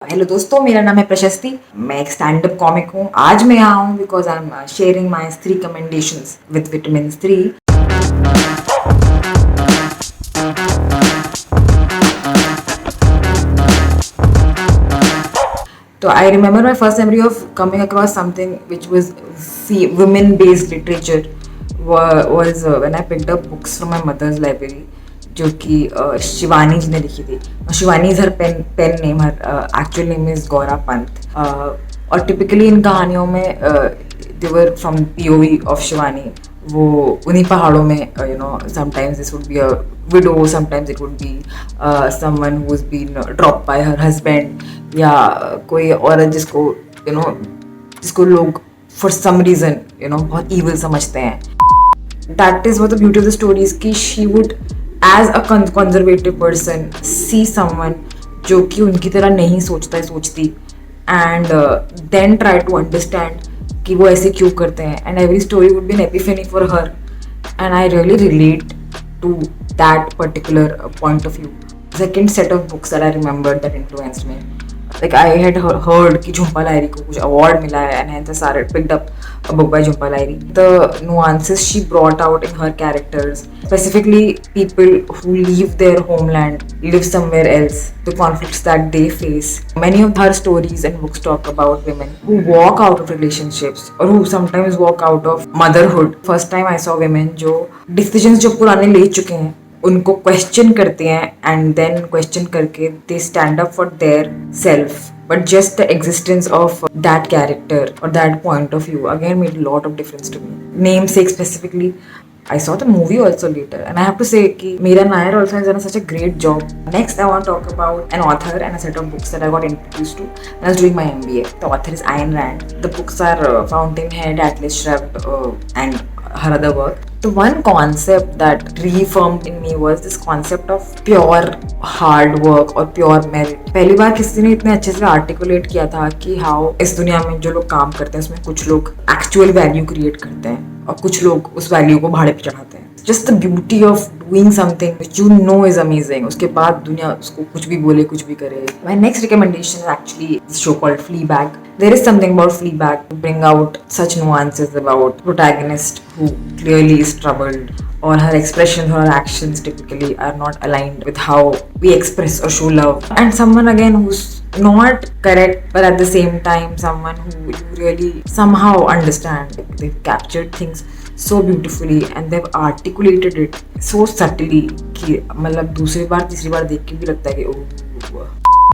Hello दोस्तों, मेरा नाम है प्रशस्ति। मैं एक स्टैंड अप कॉमिक हूँ। आज मैं यहाँ हूँ because I am sharing my 3 recommendations with vitamin 3। So I remember my first memory of coming across something which was women-based literature was when I picked up books from my mother's library, जो कि शिवानी जी ने लिखी थी। Shivani is her pen name, her actual name is Gaura Pant. और typically इन कहानियों में they were from POV of Shivani. वो उन्हीं पहाड़ों में sometimes this would be a widow, sometimes it would be someone who has been dropped by her husband, या कोई औरत जिसको लोग फॉर सम रीजन बहुत ईविल समझते हैं। That is what the beauty of the story is कि she would as a conservative person see someone जो कि उनकी तरह नहीं सोचती, and then try to understand कि वो ऐसे क्यों करते हैं, and every story would be an epiphany for her, and I really relate to that particular point of view. Second set of books that I remembered that influenced me, like I had heard कि झुम्पा लाहिरी को कुछ award मिला है, and hence I started picked up a book by Jhumpa Lahiri. The nuances she brought out in her characters, specifically people who leave their homeland, live somewhere else, the conflicts that they face. Many of her stories and books talk about women who walk out of relationships or who sometimes walk out of motherhood. First time I saw women जो decisions जो पुराने ले चुके हैं उनको question करते हैं, and then question करके they stand up for their self, but just the existence of that character और that point of view again made a lot of difference to me. Namesake specifically, I saw the movie also later, and I have to say कि Meera Nair also has done such a great job. Next, I want to talk about an author and a set of books that I got introduced to when I was doing my MBA. The author is Ayn Rand. The books are Fountainhead, Atlas Shrugged, and her other work. The one concept that reaffirmed in me was this concept of pure hard work or pure merit. पहली बार किसी ने इतने अच्छे से articulate किया था कि how इस दुनिया में जो लोग काम करते हैं उसमें कुछ लोग एक्चुअल वैल्यू क्रिएट करते हैं और कुछ लोग उस वैल्यू को भाड़े पे चढ़ाते हैं. Just the beauty of doing something which you know is amazing. उसके बाद दुनिया उसको कुछ भी बोले, कुछ भी करे. My next recommendation is actually this show called Fleabag. There is something about Fleabag to bring out such nuances about protagonist who clearly is troubled, or her expressions or her actions typically are not aligned with how we express or show love. And someone again who's not correct, but at the same time someone who you really somehow understand. They've captured things so beautifully and they've articulated it so subtly कि मतलब दूसरी बार तीसरी बार देख के भी लगता है कि ओह.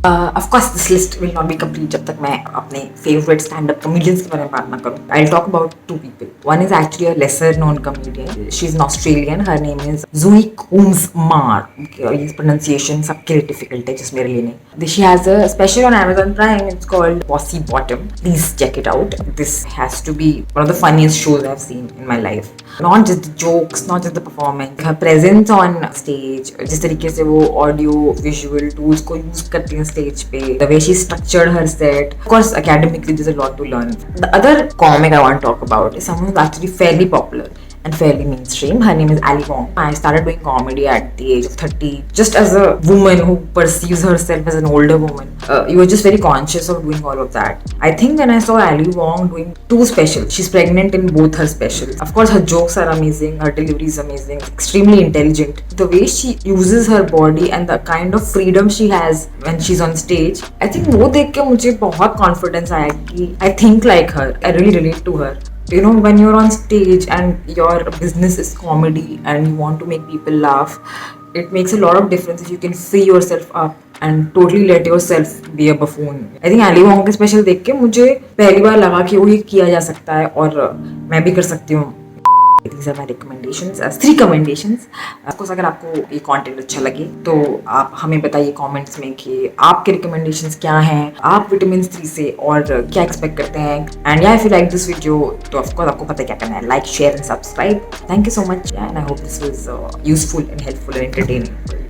Of course, this list will not be complete जब तक मैं अपने favorite stand-up comedians के बारे में बात ना करूँ. I'll talk about 2 people. One is actually a lesser-known comedian. She's an Australian. Her name is Zoe Coombs-Marr. Okay, this pronunciation सबके लिए difficult है, just मेरे लिए नहीं. She has a special on Amazon Prime. It's called Bossy Bottom. Please check it out. This has to be one of the funniest shows I've seen in my life. Not just the jokes, not just the performance. Her presence on stage, जिस तरीके से वो audio, visual tools को use करती हैं stage पे, the way she structured her set. Of course, academically there's a lot to learn. The other comic I want to talk about is someone who's actually fairly popular and fairly mainstream. Her name is Ali Wong. I started doing comedy at the age of 30, just as a woman who perceives herself as an older woman. You were just very conscious of doing all of that. I think when I saw Ali Wong doing 2 specials, she's pregnant in both her specials. Of course, her jokes are amazing, her delivery is amazing, extremely intelligent. The way she uses her body and the kind of freedom she has when she's on stage, I think वो देख के मुझे बहुत confidence आया कि I think like her. I really relate to her. You know, when you're on stage and your business is comedy and you want to make people laugh, it makes a lot of difference if you can free yourself up and totally let yourself be a buffoon. I think Ali Wong के special देख के मुझे पहली बार लगा कि वो ये किया जा सकता है और मैं भी कर सकती हूँ. These are my recommendations, 3 recommendations. Of course, अगर आपको ये content अच्छा लगे तो आप हमें बताइए comments में कि आपके recommendations क्या हैं, आप विटामिन 3 से और क्या expect करते हैं. And yeah, if you like this video, तो of course आपको पता है क्या करना है, like, share and subscribe. Thank you so much, and I hope this was useful and helpful and entertaining.